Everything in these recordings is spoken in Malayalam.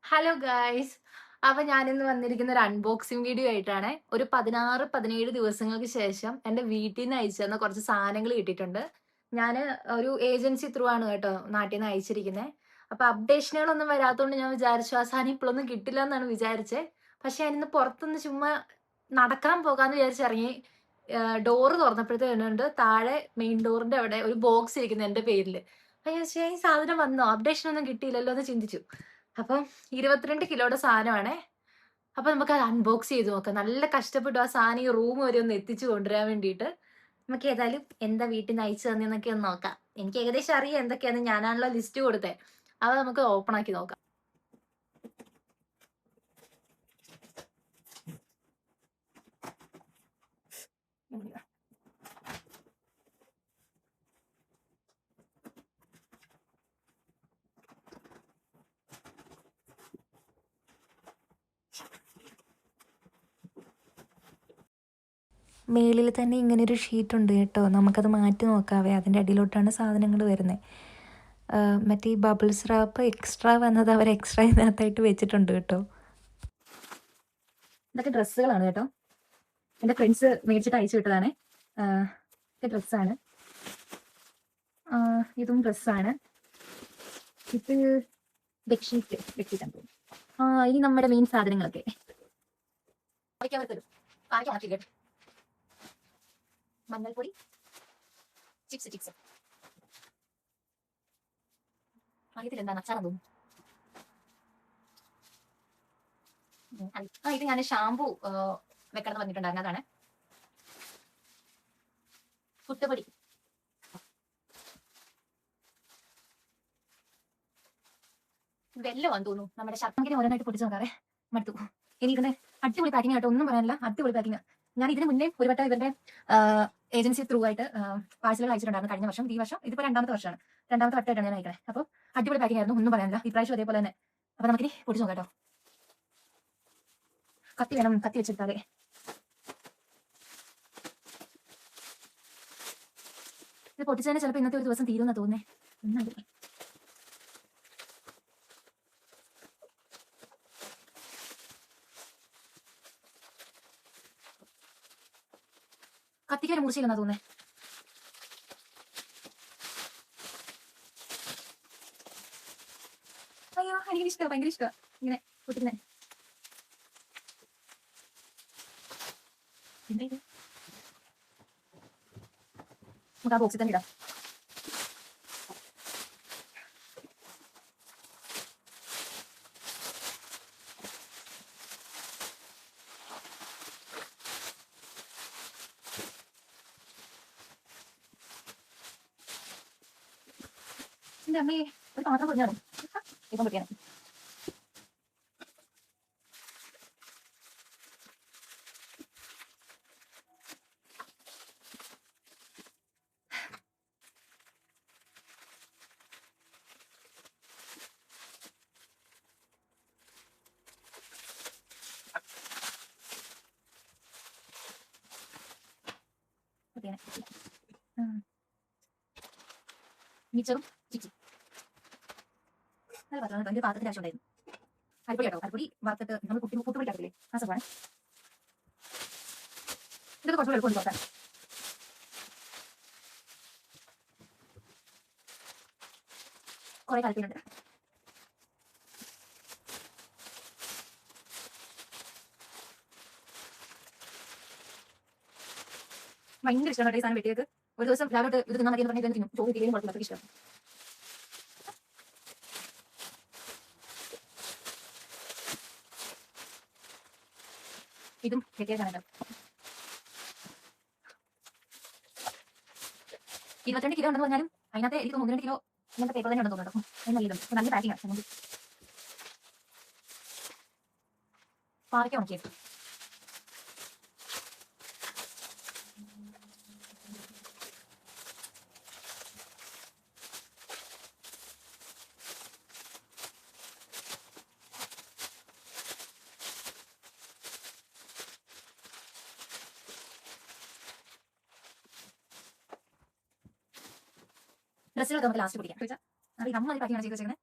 Hello guys. അപ്പൊ ഞാനിന്ന് വന്നിരിക്കുന്ന ഒരു അൺബോക്സിംഗ് വീഡിയോ ആയിട്ടാണ്. ഒരു 16-17 ദിവസങ്ങൾക്ക് ശേഷം എന്റെ വീട്ടിൽ നിന്ന് അയച്ചു തന്ന കുറച്ച് സാധനങ്ങൾ കിട്ടിയിട്ടുണ്ട്. ഞാൻ ഒരു ഏജൻസി ത്രൂ ആണ് കേട്ടോ നാട്ടിൽ നിന്ന് അയച്ചിരിക്കുന്നത്. അപ്പൊ അപ്ഡേഷനുകളൊന്നും വരാത്തതുകൊണ്ട് ഞാൻ വിചാരിച്ചു ആ സാധനം ഇപ്പോഴൊന്നും കിട്ടില്ല എന്നാണ് വിചാരിച്ചത്. പക്ഷെ ഞാനിന്ന് പുറത്തുനിന്ന് ചുമ്മാ നടക്കാൻ പോകാന്ന് വിചാരിച്ചിറങ്ങി. ഡോറ് തുറന്നപ്പോഴത്തേനുണ്ട് താഴെ മെയിൻ ഡോറിന്റെ അവിടെ ഒരു ബോക്സ് ഇരിക്കുന്നു എന്റെ പേരിൽ. അപ്പൊ ഞാൻ വിചാരിച്ചു, ഈ സാധനം വന്നോ, അപ്ഡേഷൻ ഒന്നും കിട്ടിയില്ലല്ലോ എന്ന് ചിന്തിച്ചു. അപ്പം 22 കിലോയുടെ സാധനമാണേ. അപ്പൊ നമുക്കത് അൺബോക്സ് ചെയ്ത് നോക്കാം. നല്ല കഷ്ടപ്പെട്ടു ആ സാധനം ഈ റൂം വരെ ഒന്ന് എത്തിച്ചു കൊണ്ടുവരാൻ വേണ്ടിയിട്ട്. നമുക്ക് ഏതായാലും എന്താ വീട്ടിൽ നിന്ന് അയച്ചു തന്നെന്നൊക്കെ ഒന്ന് നോക്കാം. എനിക്ക് ഏകദേശം അറിയാം എന്തൊക്കെയാന്ന്, ഞാനാണല്ലോ ലിസ്റ്റ് കൊടുത്തേ. അത് നമുക്ക് ഓപ്പൺ ആക്കി നോക്കാം. മേളിൽ തന്നെ ഇങ്ങനൊരു ഷീറ്റുണ്ട് കേട്ടോ. നമുക്കത് മാറ്റി നോക്കാവേ. അതിൻ്റെ അടിയിലോട്ടാണ് സാധനങ്ങൾ വരുന്നത്. മറ്റേ ഈ ബബിൾസ് റാപ്പ് എക്സ്ട്രാ വന്നത് അവർ എക്സ്ട്രാ ഇതിനകത്തായിട്ട് വെച്ചിട്ടുണ്ട് കേട്ടോ. ഇതൊക്കെ ഡ്രസ്സുകളാണ് കേട്ടോ. എൻ്റെ ഫ്രണ്ട്സ് മേടിച്ചിട്ട് അയച്ചു വിട്ടതാണ്. ഇത് ഡ്രസ്സാണ്. ഇതും ഡ്രസ്സാണ്. ഇത് ബെഡ്ഷീറ്റ് ബെഡ്ഷീറ്റാണ് തോന്നുന്നു. ഇനി നമ്മുടെ മെയിൻ സാധനങ്ങളൊക്കെ മഞ്ഞൾപ്പൊടി, ചിപ്സ് ഇതിലെന്താണ് അച്ചാറാന്ന് തോന്നുന്നു. ഇത് ഞാൻ ഷാമ്പു വെക്കണം പറഞ്ഞിട്ടുണ്ടായിരുന്നു. അതാണ് പുട്ടുപൊടി, വെല്ലമാണെന്ന് തോന്നുന്നു. നമ്മുടെ ശർക്കര ഓരോന്നായിട്ട് പൊടിച്ച് നോക്കാവേ. മടുത്തു. ഇനി ഇതിന്റെ അടിപൊളി പാക്കിംഗ് ആയിട്ട് ഒന്നും പറയാനില്ല. അടിപൊളി പാക്കിംഗ്. ഞാൻ ഇതിന് മുന്നേ ഒരു വട്ടം ഇവരുടെ ഏജൻസി ത്രൂ ആയിട്ട് പാഴ്സലുകൾ അയച്ചിട്ടുണ്ടായിരുന്നു കഴിഞ്ഞ വർഷം. ഈ വർഷം ഇതിപ്പോ രണ്ടാമത്തെ വർഷമാണ്. രണ്ടാമത്തെ വട്ടമായിട്ടാണ് ഞാൻ അയക്കണേ. അപ്പോൾ അടിപൊളി പാക്കിംഗ് ആയിരുന്നു, ഒന്നും പറയാനില്ല. ഇപ്രാവശ്യം അതേപോലെ തന്നെ. അപ്പൊ നമുക്കിനി പൊടിച്ച് നോക്കാം കേട്ടോ. കത്തി വേണം, കത്തി വെച്ചെടുത്താലേ. ഇത് പൊട്ടിച്ചതിന് ചിലപ്പോൾ ഇന്നത്തെ ഒരു ദിവസം തീരുമെന്നാ തോന്നുന്നേ. കത്തിക്കാൻ മൂർച്ചയില്ലെന്നാ തോന്നുന്നേ. അയ്യോ, എനിക്ക് ഇഷ്ടമാണ്, ഭയങ്കര ഇഷ്ടമാണ് ഇങ്ങനെ പൊട്ടിക്കുന്നേ. എന്താ ഇത്? നമുക്ക് ആ ബോക്സിൽ തന്നെ ഇടാം. എന്റെ അമ്മയെ ഒരു പാത്രം പൊടിഞ്ഞാണോ ഇപ്പം പൊട്ടിയാണ്. മിച്ചറും ചിപ്സും നല്ല പാത്രമാണ്. എൻ്റെ പാത്രത്തിന് ആവശ്യമുണ്ടായിരുന്നു. അരിപ്പൊടി കേട്ടോ, അരിപ്പൊടി വറുത്തിട്ട് നമ്മൾ പുട്ടുപൊടിക്കാറില്ലേ, ആ സംഭവമാണ്. ഇതൊക്കെ കുറച്ചുകൂടെ എളുപ്പമുണ്ട് നോക്കാൻ. കുറെ കാലത്തിനുണ്ട്. ഭയങ്കര ഇഷ്ടമാണ് ഈ സാധനം വെട്ടിയത്. ഒരു ദിവസം രാവിലെ ഇത് തിന്നാൻ മതി എന്ന് പറഞ്ഞാൽ തിന്നും. ചോറ് തീരെയും കുഴപ്പമില്ല, അത്രയ്ക്ക് ഇഷ്ടം. ഇതും വെട്ടിയേക്കാണ് കേട്ടോ. 22 കിലോ ഉണ്ടെന്ന് പറഞ്ഞാലും അതിനകത്ത് എനിക്ക് 1-2 കിലോ ഇങ്ങനത്തെ പേപ്പർ തന്നെ ഉണ്ടെന്ന് തോന്നുന്നു കേട്ടോ. നല്ലതാണ്, നല്ല പാക്കിംഗ് ആണ്. പാറയ്ക്ക ഉണക്കിയത്. ഡ്രസ്സുകളൊക്കെ നമുക്ക് ലാസ്റ്റ് പിടിക്കാം. ചോദിച്ചാൽ അത് ഈ അമ്മ പാക്കിംഗ് ആണ് ചെയ്ത് വെച്ചേക്കുന്നത്.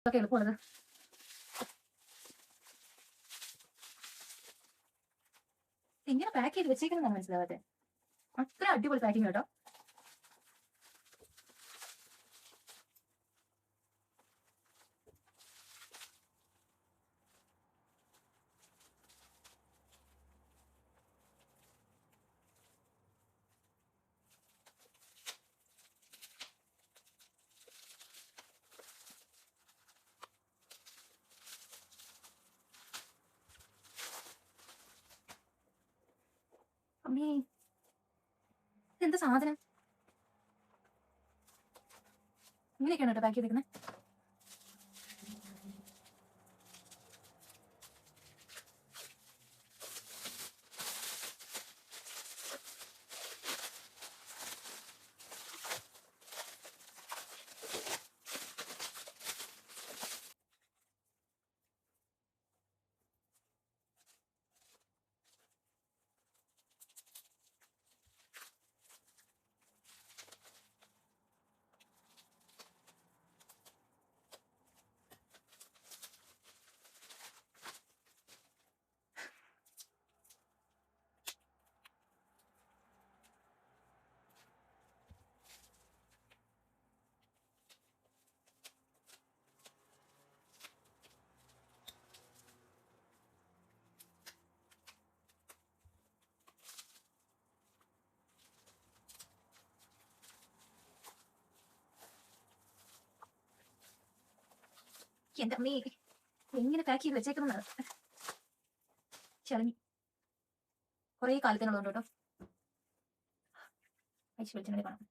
ഒക്കെ എളുപ്പമുള്ളത്. എങ്ങനെ പാക്ക് ചെയ്ത് വെച്ചേക്കുന്നതാണ് മനസ്സിലാവാതെ. അത്ര അടിപൊളി പാക്കിംഗ് കേട്ടോ. അമ്മേ, ഇതെന്താ സാധനം? ഇങ്ങനെയൊക്കെയാണ് കേട്ടോ പാക്ക് ചെയ്തേക്കുന്നത്. എന്റെ അമ്മേ, എങ്ങനെ പാക്ക് ചെയ്ത് വെച്ചേക്കുന്നതാണ്. ചളങ്ങി കുറേ കാലത്തിനുള്ളതുണ്ട് കേട്ടോ. അയച്ചു വെളിച്ചെണ്ണ കാണാം.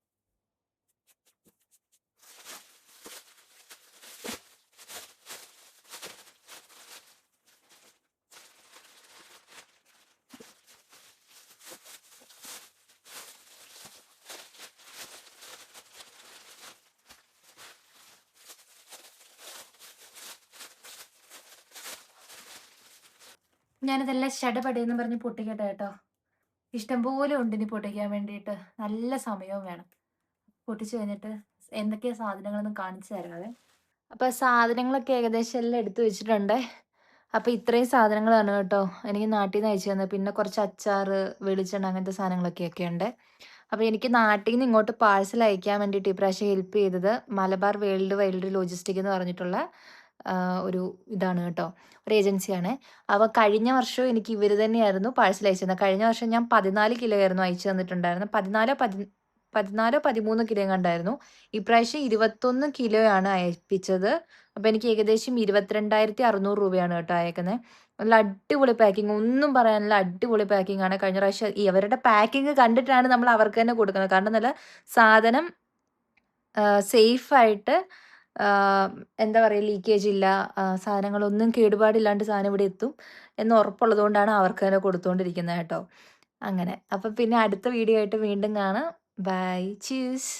ഞാനിതെല്ലാം ഷടപടയെന്ന് പറഞ്ഞ് പൊട്ടിക്കട്ടെ കേട്ടോ. ഇഷ്ടംപോലെ ഉണ്ട് ഇനി പൊട്ടിക്കാൻ വേണ്ടിയിട്ട്. നല്ല സമയവും വേണം. പൊട്ടിച്ച് കഴിഞ്ഞിട്ട് എന്തൊക്കെയാ സാധനങ്ങളെന്ന് കാണിച്ചു തരാവേ. അപ്പോൾ സാധനങ്ങളൊക്കെ ഏകദേശം എല്ലാം എടുത്തു വെച്ചിട്ടുണ്ട്. അപ്പോൾ ഇത്രയും സാധനങ്ങളാണ് കേട്ടോ എനിക്ക് നാട്ടിൽ നിന്ന് അയച്ചു തന്നത്. പിന്നെ കുറച്ച് അച്ചാറ്, വെളിച്ചെണ്ണ അങ്ങനത്തെ സാധനങ്ങളൊക്കെ ഉണ്ട്. അപ്പോൾ എനിക്ക് നാട്ടിൽ നിന്ന് ഇങ്ങോട്ട് പാഴ്സൽ അയക്കാൻ വേണ്ടിയിട്ട് ഇപ്രാവശ്യം ഹെൽപ്പ് ചെയ്തത് മലബാർ വേൾഡ് വൈൽഡ് ലോജിസ്റ്റിക് എന്ന് പറഞ്ഞിട്ടുള്ള ഒരു ഇതാണ് കേട്ടോ, ഒരു ഏജൻസിയാണ്. അപ്പോൾ കഴിഞ്ഞ വർഷവും എനിക്ക് ഇവർ തന്നെയായിരുന്നു പാഴ്സൽ അയച്ചു തന്നത്. കഴിഞ്ഞ വർഷം ഞാൻ 14 കിലോ ആയിരുന്നു അയച്ചു തന്നിട്ടുണ്ടായിരുന്നത്. 13 കിലോ കണ്ടായിരുന്നു. ഇപ്രാവശ്യം 21 കിലോയാണ് അയപ്പിച്ചത്. അപ്പോൾ എനിക്ക് ഏകദേശം 22,600 രൂപയാണ് കേട്ടോ അയക്കുന്നത്. നല്ല അടിപൊളി പാക്കിംഗ്, ഒന്നും പറയാനില്ല, അടിപൊളി പാക്കിംഗ് ആണ്. കഴിഞ്ഞ പ്രാവശ്യം ഇവരുടെ പാക്കിംഗ് കണ്ടിട്ടാണ് നമ്മൾ അവർക്ക് തന്നെ കൊടുക്കുന്നത്. കാരണം നല്ല സാധനം സേഫായിട്ട്, എന്താ പറയുക, ലീക്കേജ് ഇല്ല, സാധനങ്ങളൊന്നും കേടുപാടില്ലാണ്ട് സാധനം ഇവിടെ എത്തും എന്ന് ഉറപ്പുള്ളത് കൊണ്ടാണ് അവർക്ക് തന്നെ കൊടുത്തുകൊണ്ടിരിക്കുന്നത് കേട്ടോ. അങ്ങനെ. അപ്പം പിന്നെ അടുത്ത വീഡിയോ ആയിട്ട് വീണ്ടും കാണാം. Bye, cheese.